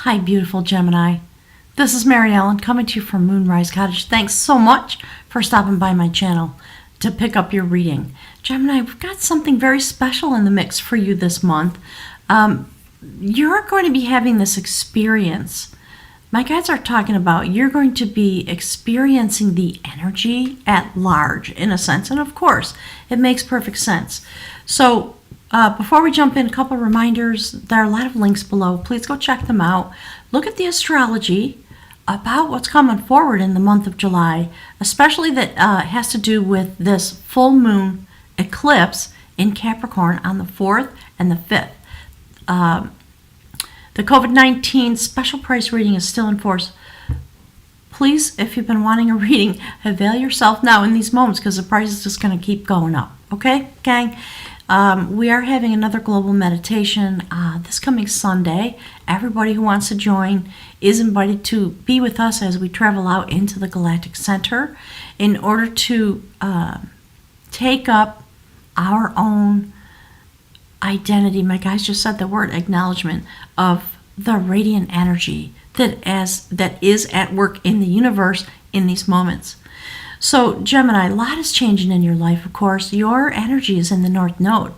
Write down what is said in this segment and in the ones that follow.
Hi, beautiful Gemini. This is Mary Ellen coming to you from Moonrise Cottage. Thanks so much for stopping by my channel to pick up your reading. Gemini, we've got something very special in the mix for you this month. You're going to be having this experience. My guides are talking about you're going to be experiencing the energy at large, in a sense. And of course, it makes perfect sense. So before we jump in, a couple of reminders. There are a lot of links below. Please go check them out. Look at the astrology about what's coming forward in the month of July, especially that has to do with this full moon eclipse in Capricorn on the 4th and the 5th. The COVID-19 special price reading is still in force. Please, if you've been wanting a reading, avail yourself now in these moments because the price is just going to keep going up. Okay, gang? We are having another global meditation this coming Sunday. Everybody who wants to join is invited to be with us as we travel out into the Galactic Center in order to take up our own identity. My guys just said the word acknowledgement of the radiant energy that is at work in the universe in these moments. So Gemini, a lot is changing in your life, of course. Your energy is in the North Node.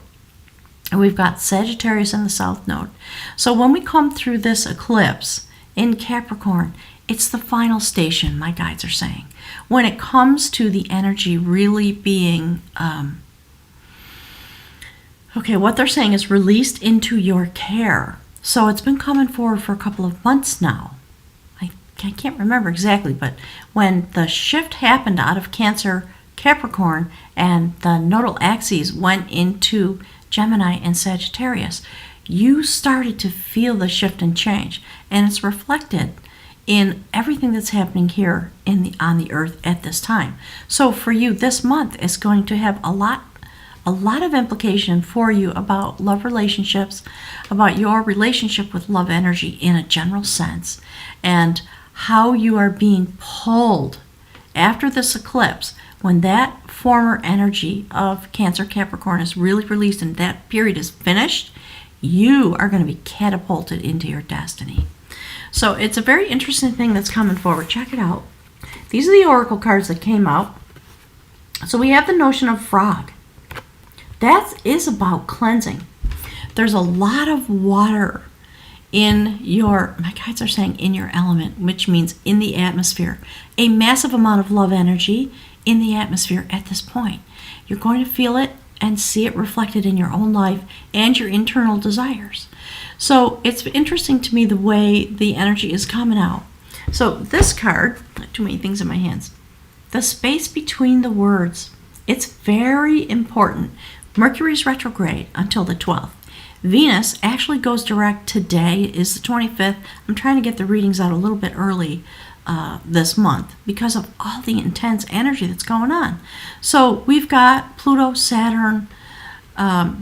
And we've got Sagittarius in the South Node. So when we come through this eclipse in Capricorn, it's the final station, my guides are saying. When it comes to the energy really being, what they're saying is released into your care. So it's been coming forward for a couple of months now. I can't remember exactly, but when the shift happened out of Cancer, Capricorn, and the nodal axes went into Gemini and Sagittarius, you started to feel the shift and change, and it's reflected in everything that's happening here on the earth at this time. So for you, this month is going to have a lot of implication for you about love relationships, about your relationship with love energy in a general sense, and how you are being pulled after this eclipse. When that former energy of Cancer Capricorn is really released and that period is finished, you are going to be catapulted into your destiny. So it's a very interesting thing that's coming forward. Check it out. These are the oracle cards that came out. So we have the notion of frog. That is about cleansing. There's a lot of water in your, my guides are saying in your element, which means in the atmosphere. A massive amount of love energy in the atmosphere at this point. You're going to feel it and see it reflected in your own life and your internal desires. So it's interesting to me the way the energy is coming out. So this card, not too many things in my hands. The space between the words, it's very important. Mercury's retrograde until the 12th. Venus actually goes direct today, is the 25th. I'm trying to get the readings out a little bit early this month because of all the intense energy that's going on. So we've got Pluto, Saturn,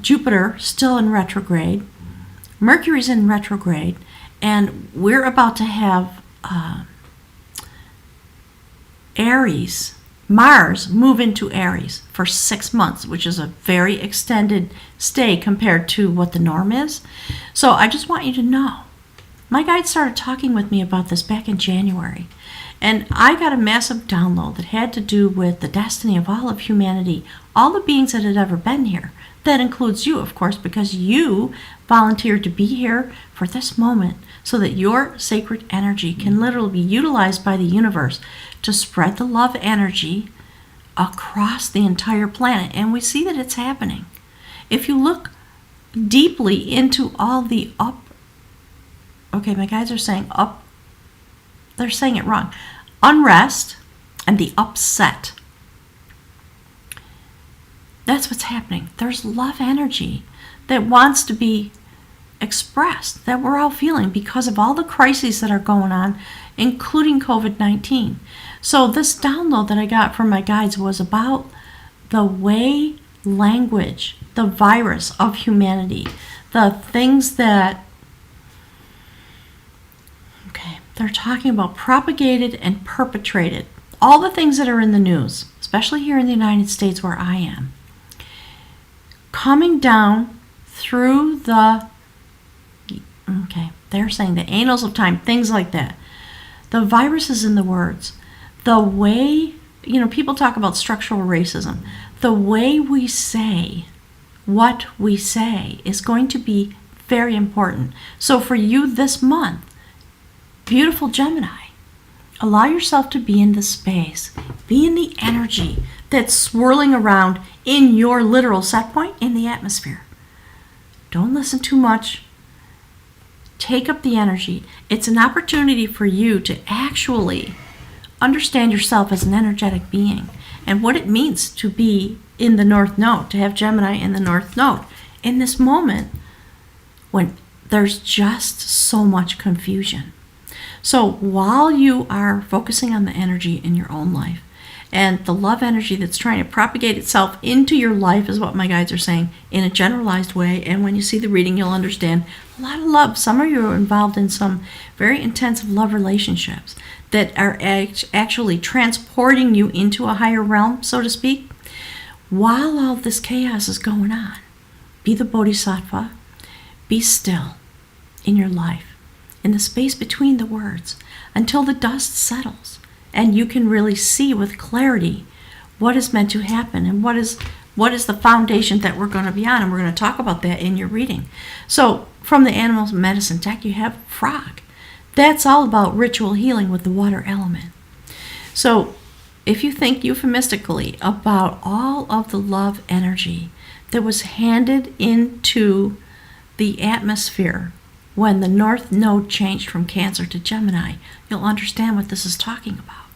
Jupiter still in retrograde. Mercury's in retrograde, and we're about to have Mars move into Aries for 6 months, which is a very extended stay compared to what the norm is. So I just want you to know, my guide started talking with me about this back in January, and I got a massive download that had to do with the destiny of all of humanity, all the beings that had ever been here. That includes you, of course, because you volunteered to be here for this moment so that your sacred energy can literally be utilized by the universe to spread the love energy across the entire planet. And we see that it's happening. If you look deeply into all the my guys are saying they're saying it wrong, unrest and the upset. That's what's happening. There's love energy that wants to be expressed, that we're all feeling because of all the crises that are going on, including COVID-19. So this download that I got from my guides was about the way language, the virus of humanity, the things that, they're talking about propagated and perpetrated, all the things that are in the news, especially here in the United States where I am, coming down through the They're saying the annals of time, things like that. The virus is in the words. The way, people talk about structural racism. The way we say what we say is going to be very important. So for you this month, beautiful Gemini, allow yourself to be in the space, be in the energy that's swirling around in your literal set point in the atmosphere. Don't listen too much. Take up the energy. It's an opportunity for you to actually understand yourself as an energetic being and what it means to be in the North Node, to have Gemini in the North Node in this moment when there's just so much confusion. So while you are focusing on the energy in your own life and the love energy that's trying to propagate itself into your life is what my guides are saying in a generalized way, and when you see the reading you'll understand a lot of love. Some of you are involved in some very intensive love relationships that are actually transporting you into a higher realm, so to speak. While all this chaos is going on, be the bodhisattva, be still in your life, in the space between the words, until the dust settles and you can really see with clarity what is meant to happen and what is the foundation that we're going to be on. And we're going to talk about that in your reading. So from the animal medicine deck, you have frog. That's all about ritual healing with the water element. So if you think euphemistically about all of the love energy that was handed into the atmosphere when the North Node changed from Cancer to Gemini, you'll understand what this is talking about.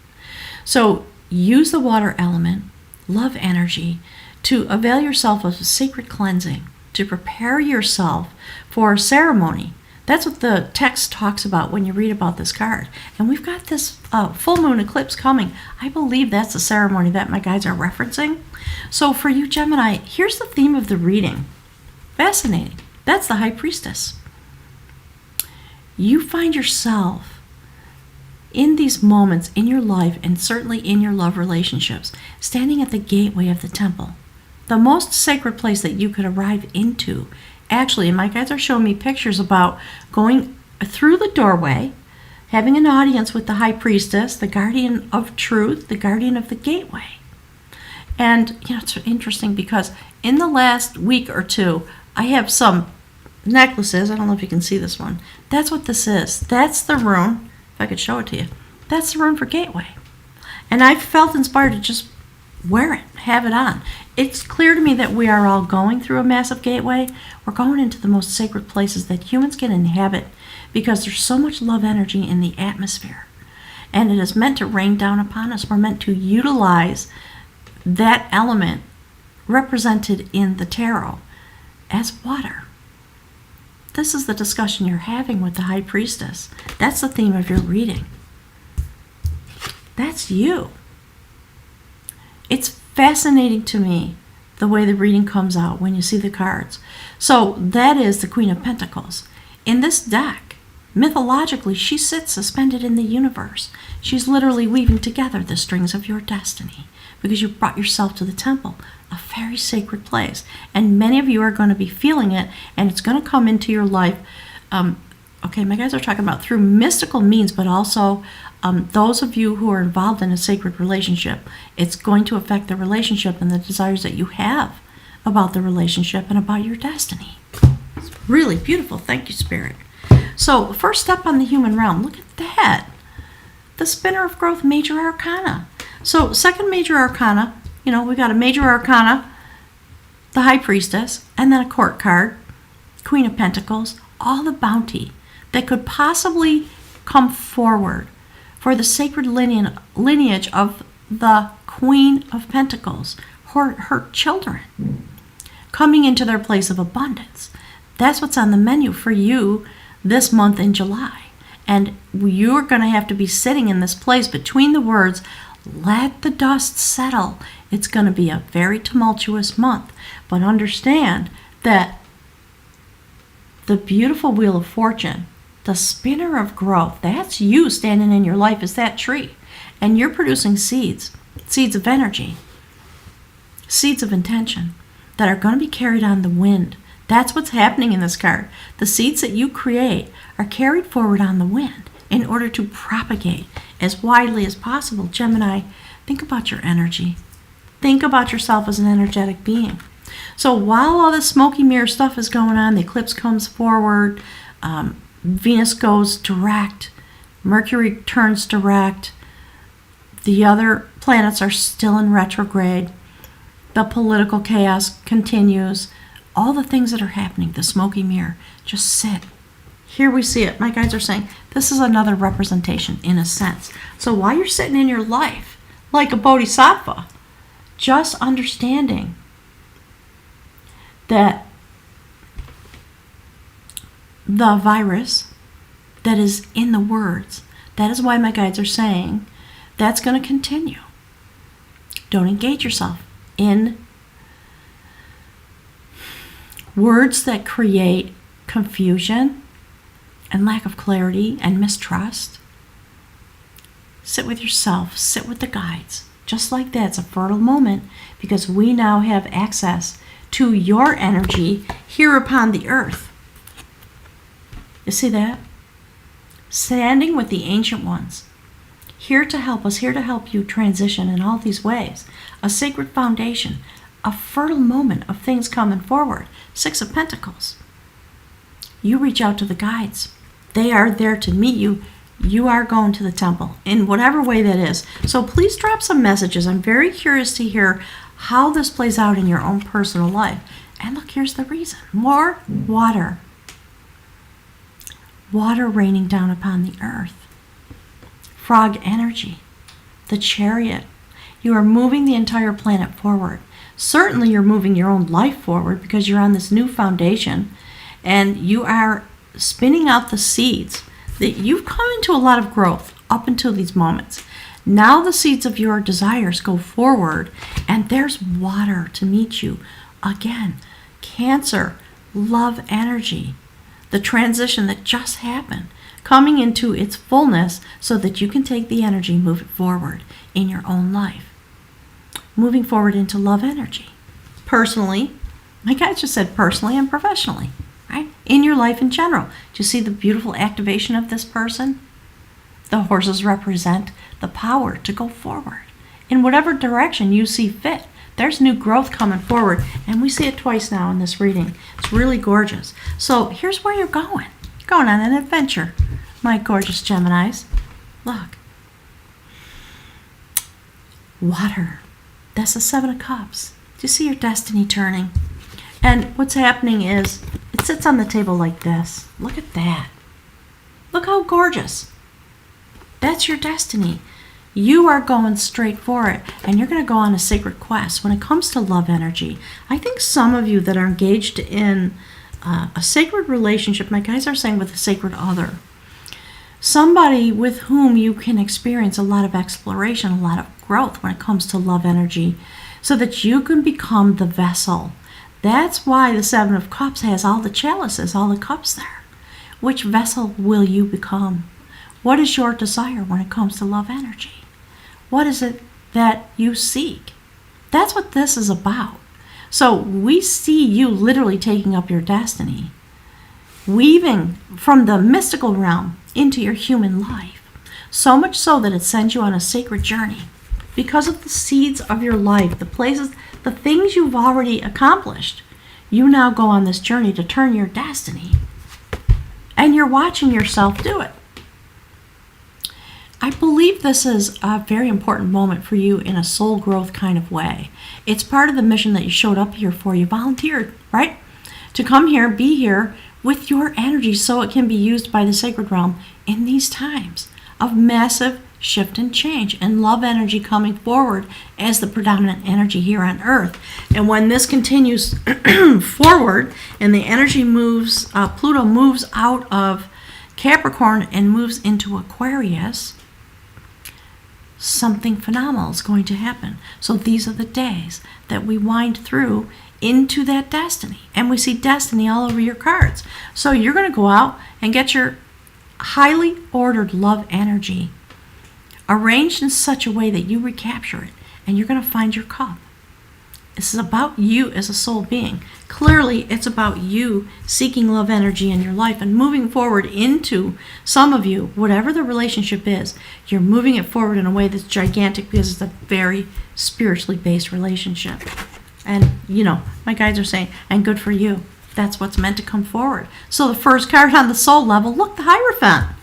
So use the water element, love energy, to avail yourself of a sacred cleansing, to prepare yourself for a ceremony. That's what the text talks about when you read about this card. And we've got this full moon eclipse coming. I believe that's the ceremony that my guides are referencing. So for you, Gemini, here's the theme of the reading. Fascinating. That's the High Priestess. You find yourself in these moments in your life, and certainly in your love relationships, standing at the gateway of the temple, the most sacred place that you could arrive into. Actually, and my guides are showing me pictures about going through the doorway, having an audience with the High Priestess, the guardian of truth, the guardian of the gateway. And it's interesting because in the last week or two, I have some necklaces. I don't know if you can see this one. That's what this is. That's the rune. If I could show it to you. That's the rune for gateway. And I felt inspired to just wear it, have it on. It's clear to me that we are all going through a massive gateway. We're going into the most sacred places that humans can inhabit because there's so much love energy in the atmosphere. And it is meant to rain down upon us. We're meant to utilize that element represented in the tarot as water. This is the discussion you're having with the High Priestess. That's the theme of your reading. That's you. It's fascinating to me the way the reading comes out when you see the cards. So that is the Queen of Pentacles. In this deck, mythologically, she sits suspended in the universe. She's literally weaving together the strings of your destiny because you brought yourself to the temple, a very sacred place. And many of you are going to be feeling it, and it's going to come into your life. My guys are talking about through mystical means, but also those of you who are involved in a sacred relationship. It's going to affect the relationship and the desires that you have about the relationship and about your destiny. It's really beautiful. Thank you, Spirit. So first step on the human realm. Look at that. The Spinner of Growth Major Arcana. So second major arcana, we got a major arcana, the High Priestess, and then a court card, Queen of Pentacles, all the bounty that could possibly come forward for the sacred lineage of the Queen of Pentacles, her children, coming into their place of abundance. That's what's on the menu for you this month in July. And you're going to have to be sitting in this place between the words, let the dust settle. It's going to be a very tumultuous month. But understand that the beautiful Wheel of Fortune, the Spinner of Growth, that's you standing in your life as that tree. And you're producing seeds of energy, seeds of intention that are going to be carried on the wind, That's what's happening in this card. The seeds that you create are carried forward on the wind in order to propagate as widely as possible. Gemini, think about your energy. Think about yourself as an energetic being. So while all this smoky mirror stuff is going on, the eclipse comes forward, Venus goes direct, Mercury turns direct, the other planets are still in retrograde, the political chaos continues, all the things that are happening, the smoky mirror, just sit. Here we see it. My guides are saying this is another representation in a sense. So while you're sitting in your life like a bodhisattva, just understanding that the virus that is in the words, that is why my guides are saying that's going to continue. Don't engage yourself in words that create confusion and lack of clarity and mistrust. Sit with yourself, sit with the guides. Just like that, it's a fertile moment because we now have access to your energy here upon the earth. You see that? Standing with the ancient ones, here to help us, here to help you transition in all these ways. A sacred foundation, a fertile moment of things coming forward. 6 of Pentacles. You reach out to the guides. They are there to meet you. You are going to the temple in whatever way that is. So please drop some messages. I'm very curious to hear how this plays out in your own personal life. And look, here's the reason. More water. Water raining down upon the earth. Frog energy. The Chariot. You are moving the entire planet forward. Certainly you're moving your own life forward because you're on this new foundation and you are spinning out the seeds that you've come into a lot of growth up until these moments. Now the seeds of your desires go forward and there's water to meet you. Again, Cancer, love energy, the transition that just happened, coming into its fullness so that you can take the energy, move it forward in your own life. Moving forward into love energy. Personally, my guys just said personally and professionally, right? In your life in general. Do you see the beautiful activation of this person? The horses represent the power to go forward in whatever direction you see fit. There's new growth coming forward, and we see it twice now in this reading. It's really gorgeous. So here's where you're going. You're going on an adventure, my gorgeous Geminis. Look. Water. That's the 7 of Cups. Do you see your destiny turning? And what's happening is it sits on the table like this. Look at that. Look how gorgeous. That's your destiny. You are going straight for it, and you're going to go on a sacred quest. When it comes to love energy, I think some of you that are engaged in a sacred relationship, my guys are saying with a sacred other, somebody with whom you can experience a lot of exploration, a lot of growth when it comes to love energy, so that you can become the vessel. That's why the 7 of Cups has all the chalices, all the cups there. Which vessel will you become? What is your desire when it comes to love energy? What is it that you seek? That's what this is about. So we see you literally taking up your destiny, weaving from the mystical realm into your human life, so much so that it sends you on a sacred journey. Because of the seeds of your life, the places, the things you've already accomplished, you now go on this journey to turn your destiny. And you're watching yourself do it. I believe this is a very important moment for you in a soul growth kind of way. It's part of the mission that you showed up here for. You volunteered, right? To come here, be here with your energy so it can be used by the sacred realm in these times of massive shift and change and love energy coming forward as the predominant energy here on Earth. And when this continues forward and the energy moves, Pluto moves out of Capricorn and moves into Aquarius, something phenomenal is going to happen. So these are the days that we wind through into that destiny. And we see destiny all over your cards. So you're going to go out and get your highly ordered love energy arranged in such a way that you recapture it. And you're going to find your cup. This is about you as a soul being. Clearly, it's about you seeking love energy in your life and moving forward into, some of you, whatever the relationship is, you're moving it forward in a way that's gigantic because it's a very spiritually based relationship. And, my guides are saying, and good for you. That's what's meant to come forward. So the first card on the soul level, look, the Hierophant.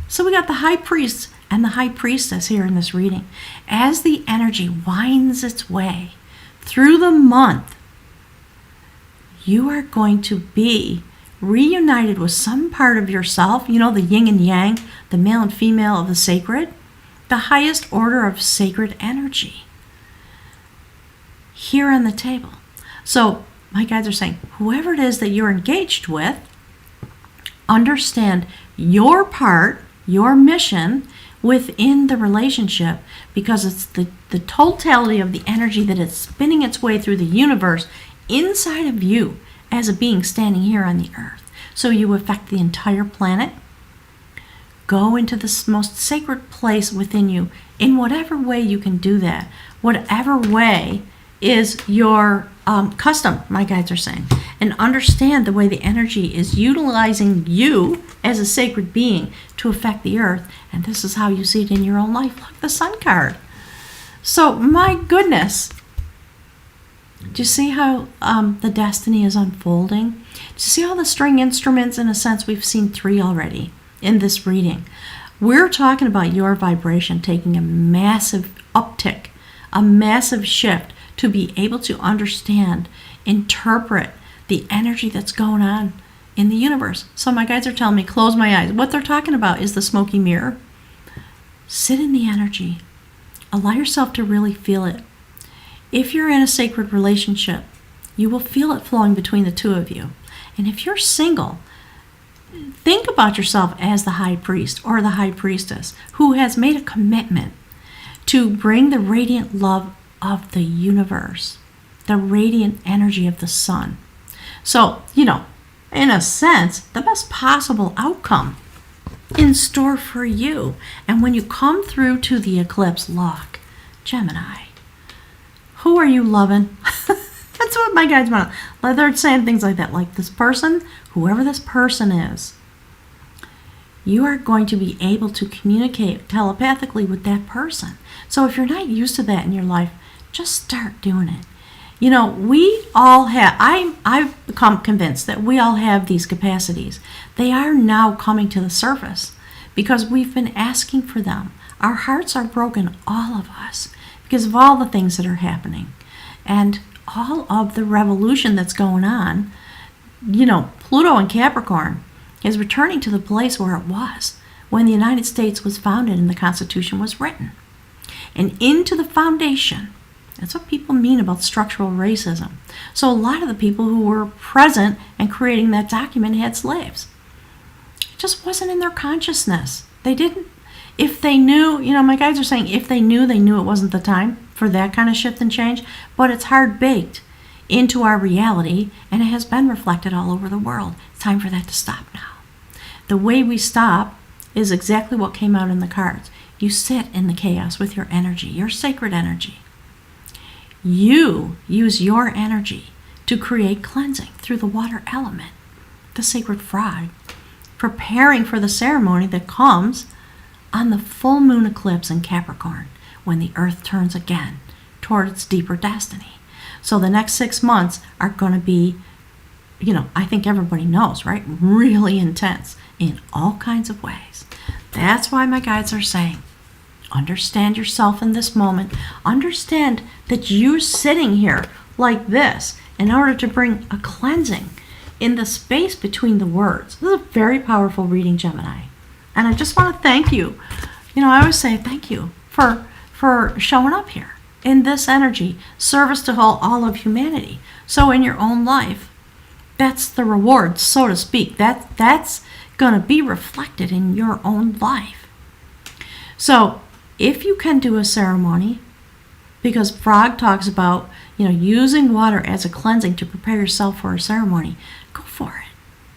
So we got the High Priest and the High Priestess here in this reading. As the energy winds its way through the month, you are going to be reunited with some part of yourself, the yin and yang, the male and female of the sacred, the highest order of sacred energy here on the table. So my guides are saying, whoever it is that you're engaged with, understand your part, your mission within the relationship, because it's the totality of the energy that is spinning its way through the universe inside of you as a being standing here on the earth. So you affect the entire planet. Go into this most sacred place within you in whatever way you can do that. Whatever way is your custom, my guides are saying. And understand the way the energy is utilizing you as a sacred being to affect the earth. And this is how you see it in your own life. Look, the Sun card. So, my goodness. Do you see how the destiny is unfolding? Do you see all the string instruments? In a sense, we've seen 3 already in this reading. We're talking about your vibration taking a massive uptick, a massive shift to be able to understand, interpret the energy that's going on in the universe. So my guides are telling me, close my eyes. What they're talking about is the smoky mirror. Sit in the energy. Allow yourself to really feel it. If you're in a sacred relationship, you will feel it flowing between the two of you. And if you're single, think about yourself as the high priest or the high priestess who has made a commitment to bring the radiant love of the universe, the radiant energy of the sun. So, in a sense, the best possible outcome in store for you. And when you come through to the eclipse, look, Gemini, who are you loving? That's what my guides want. They're saying things like that, like this person, whoever this person is, you are going to be able to communicate telepathically with that person. So if you're not used to that in your life, just start doing it. We all have, I've become convinced that we all have these capacities. They are now coming to the surface because we've been asking for them. Our hearts are broken, all of us, because of all the things that are happening. And all of the revolution that's going on, Pluto in Capricorn is returning to the place where it was when the United States was founded and the Constitution was written. And into the foundation. That's what people mean about structural racism. So a lot of the people who were present and creating that document had slaves. It just wasn't in their consciousness. They didn't. If they knew, my guides are saying if they knew it wasn't the time for that kind of shift and change. But it's hard baked into our reality, and it has been reflected all over the world. It's time for that to stop now. The way we stop is exactly what came out in the cards. You sit in the chaos with your energy, your sacred energy. You use your energy to create cleansing through the water element, the sacred frog, preparing for the ceremony that comes on the full moon eclipse in Capricorn when the earth turns again toward its deeper destiny. So the next 6 months are going to be, I think everybody knows, right? Really intense in all kinds of ways. That's why my guides are saying, understand yourself in this moment. Understand that you're sitting here like this in order to bring a cleansing in the space between the words. This is a very powerful reading, Gemini. And I just want to thank you. I always say thank you for showing up here in this energy, service to all of humanity. So in your own life, that's the reward, so to speak. That's going to be reflected in your own life. So if you can do a ceremony, because Frog talks about, using water as a cleansing to prepare yourself for a ceremony, go for it.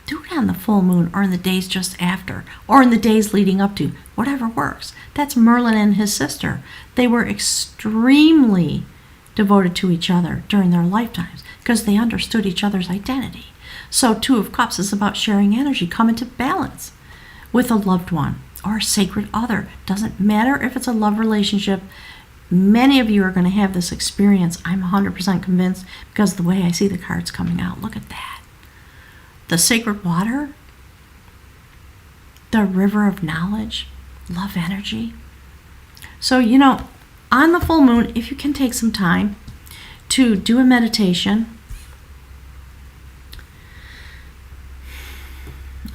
Do it on the full moon or in the days just after or in the days leading up to, whatever works. That's Merlin and his sister. They were extremely devoted to each other during their lifetimes because they understood each other's identity. So Two of Cups is about sharing energy, come into balance with a loved one or a sacred other. Doesn't matter if it's a love relationship. Many of you are going to have this experience. I'm 100% convinced because of the way I see the cards coming out. Look at that. The sacred water, the river of knowledge, love energy. So, on the full moon, if you can take some time to do a meditation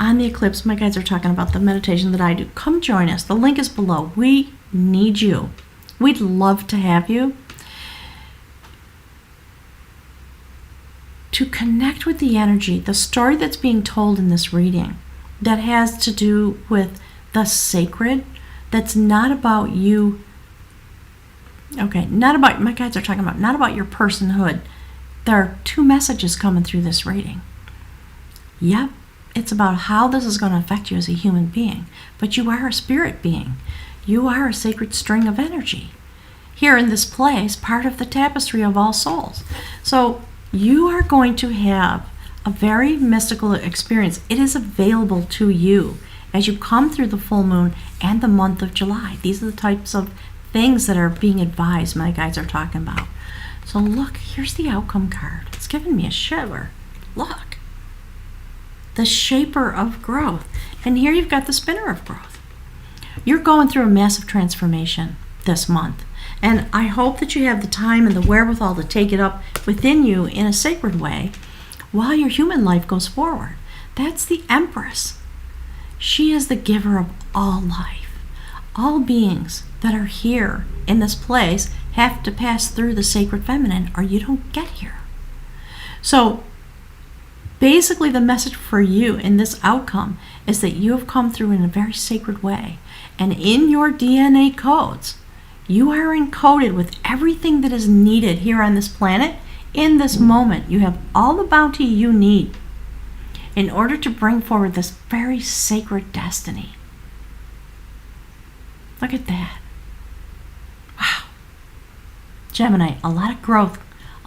on the eclipse, my guides are talking about the meditation that I do. Come join us. The link is below. We need you. We'd love to have you to connect with the energy, the story that's being told in this reading that has to do with the sacred, that's not about you. Okay, not about, my guides are talking about, not about your personhood. There are two messages coming through this reading. Yep, it's about how this is going to affect you as a human being. But you are a spirit being. You are a sacred string of energy. Here in this place, part of the tapestry of all souls. So you are going to have a very mystical experience. It is available to you as you come through the full moon and the month of July. These are the types of things that are being advised my guides are talking about. So look, here's the outcome card. It's giving me a shiver. Look. The shaper of growth. And here you've got the spinner of growth. You're going through a massive transformation this month. And I hope that you have the time and the wherewithal to take it up within you in a sacred way while your human life goes forward. That's the Empress. She is the giver of all life. All beings that are here in this place have to pass through the sacred feminine or you don't get here. So basically the message for you in this outcome is that you have come through in a very sacred way. And in your DNA codes, you are encoded with everything that is needed here on this planet. In this moment, you have all the bounty you need in order to bring forward this very sacred destiny. Look at that. Wow. Gemini, a lot of growth,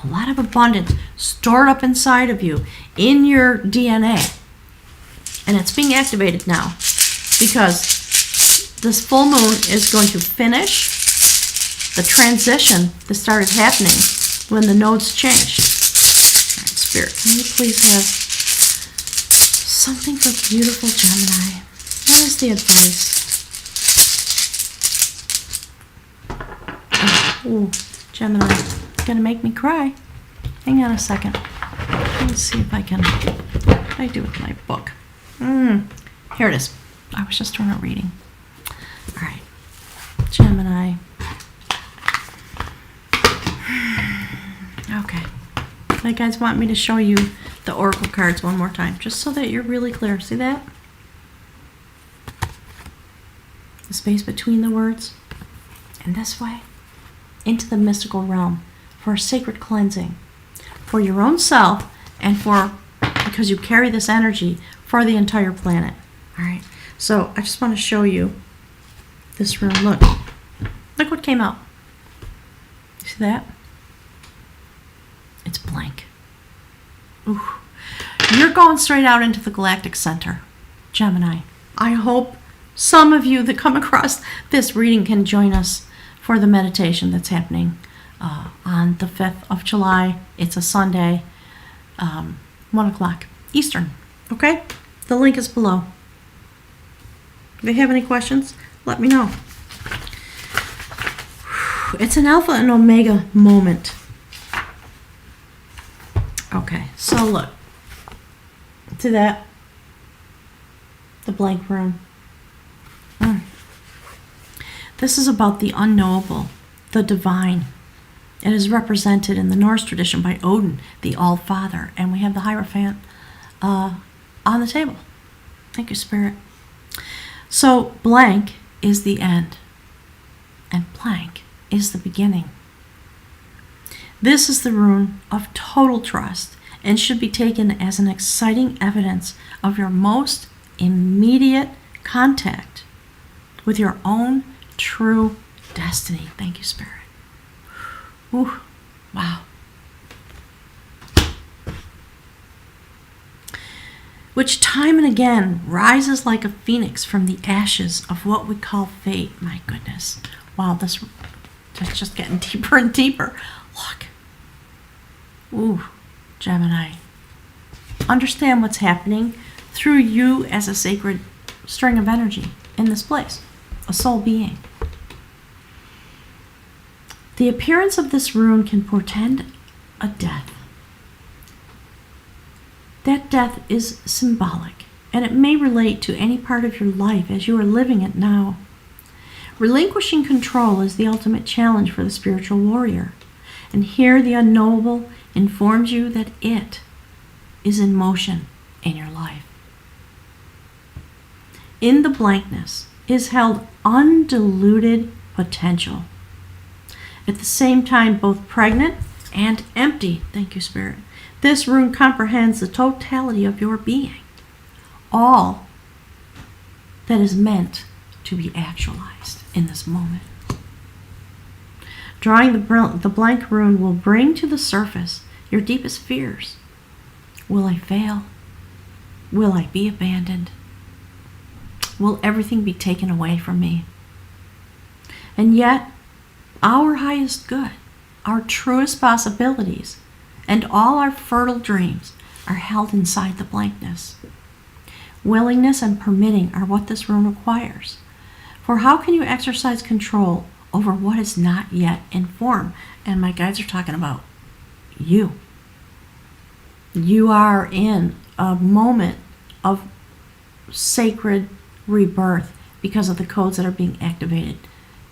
a lot of abundance stored up inside of you in your DNA. And it's being activated now because this full moon is going to finish the transition that started happening when the nodes changed. All right, Spirit, can you please have something for beautiful Gemini? What is the advice? Oh, Gemini, it's going to make me cry. Hang on a second. Let's see if I can. What do I do with my book? Here it is. I was just doing a reading. All right, Gemini. Okay. You guys want me to show you the oracle cards one more time, just so that you're really clear. See that? The space between the words. And this way, into the mystical realm for a sacred cleansing, for your own self, and because you carry this energy, for the entire planet. All right. So I just want to show you this room. Look what came out. You see that? It's blank. Ooh. You're going straight out into the galactic center, Gemini. I hope some of you that come across this reading can join us for the meditation that's happening on the 5th of July. It's a Sunday, 1 o'clock Eastern. Okay? The link is below. If you have any questions, let me know. It's an alpha and omega moment. Okay, so look. See that? The blank room. This is about the unknowable, the divine. It is represented in the Norse tradition by Odin, the All-Father, and we have the Hierophant on the table. Thank you, Spirit. So blank is the end, and blank is the beginning. This is the rune of total trust and should be taken as an exciting evidence of your most immediate contact with your own true destiny. Thank you, Spirit. Ooh. Wow. Which time and again rises like a phoenix from the ashes of what we call fate. My goodness. Wow, that's just getting deeper and deeper. Look. Ooh, Gemini. Understand what's happening through you as a sacred string of energy in this place, a soul being. The appearance of this rune can portend a death. That death is symbolic, and it may relate to any part of your life as you are living it now. Relinquishing control is the ultimate challenge for the spiritual warrior, and here the unknowable informs you that it is in motion in your life. In the blankness is held undiluted potential. At the same time, both pregnant and empty. Thank you, Spirit. This rune comprehends the totality of your being. All that is meant to be actualized in this moment. Drawing the blank rune will bring to the surface your deepest fears. Will I fail? Will I be abandoned? Will everything be taken away from me? And yet, our highest good, our truest possibilities, and all our fertile dreams are held inside the blankness. Willingness and permitting are what this rune requires. For how can you exercise control over what is not yet in form? And my guides are talking about you. You are in a moment of sacred rebirth because of the codes that are being activated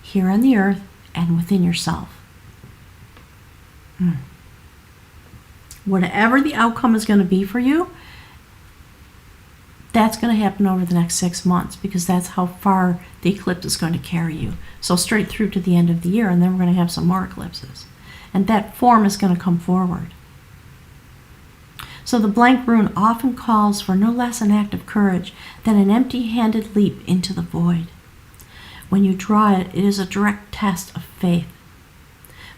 here on the earth and within yourself. Whatever the outcome is going to be for you, that's going to happen over the next 6 months, because that's how far the eclipse is going to carry you. So straight through to the end of the year, and then we're going to have some more eclipses. And that form is going to come forward. So the blank rune often calls for no less an act of courage than an empty-handed leap into the void. When you draw it, it is a direct test of faith.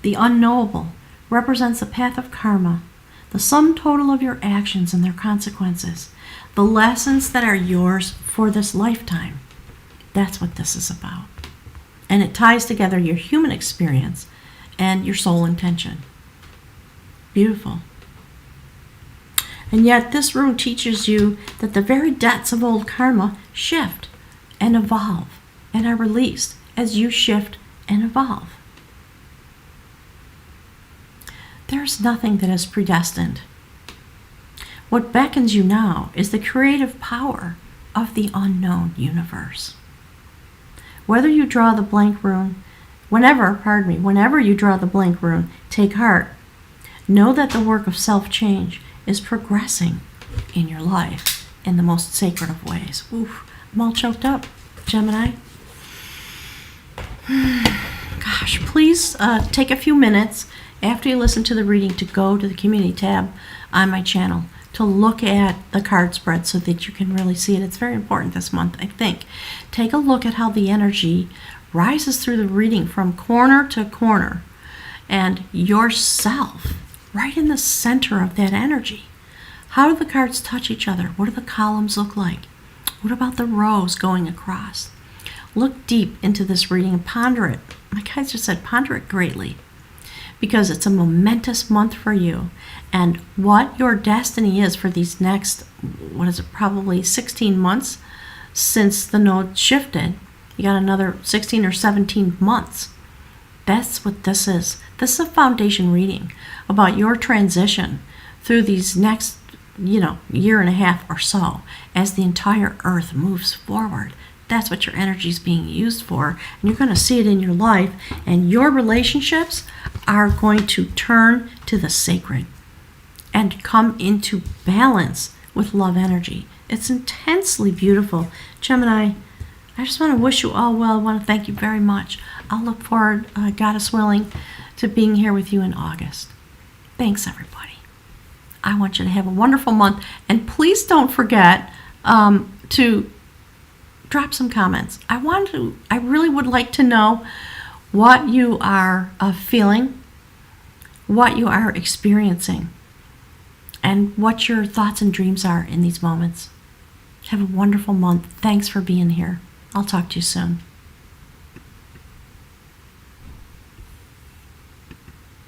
The unknowable represents the path of karma, the sum total of your actions and their consequences, the lessons that are yours for this lifetime. That's what this is about. And it ties together your human experience and your soul intention. Beautiful. And yet this rune teaches you that the very debts of old karma shift and evolve and are released as you shift and evolve. There's nothing that is predestined. What beckons you now is the creative power of the unknown universe. Whenever you draw the blank rune, take heart. Know that the work of self-change is progressing in your life in the most sacred of ways. Oof, I'm all choked up, Gemini. Gosh, please take a few minutes after you listen to the reading to go to the community tab on my channel to look at the card spread so that you can really see it. It's very important this month, I think. Take a look at how the energy rises through the reading from corner to corner, and yourself right in the center of that energy. How do the cards touch each other? What do the columns look like? What about the rows going across? Look deep into this reading and ponder it. My guides just said ponder it greatly, because it's a momentous month for you. And what your destiny is for these next, probably 16 months since the node shifted. You got another 16 or 17 months. That's what this is. This is a foundation reading about your transition through these next, year and a half or so as the entire earth moves forward. That's what your energy is being used for. And you're going to see it in your life. And your relationships are going to turn to the sacred and come into balance with love energy. It's intensely beautiful. Gemini, I just want to wish you all well. I want to thank you very much. I'll look forward, Goddess willing, to being here with you in August. Thanks, everybody. I want you to have a wonderful month. And please don't forget to drop some comments. I really would like to know what you are feeling, what you are experiencing and what your thoughts and dreams are in these moments. Have a wonderful month. Thanks for being here. I'll talk to you soon.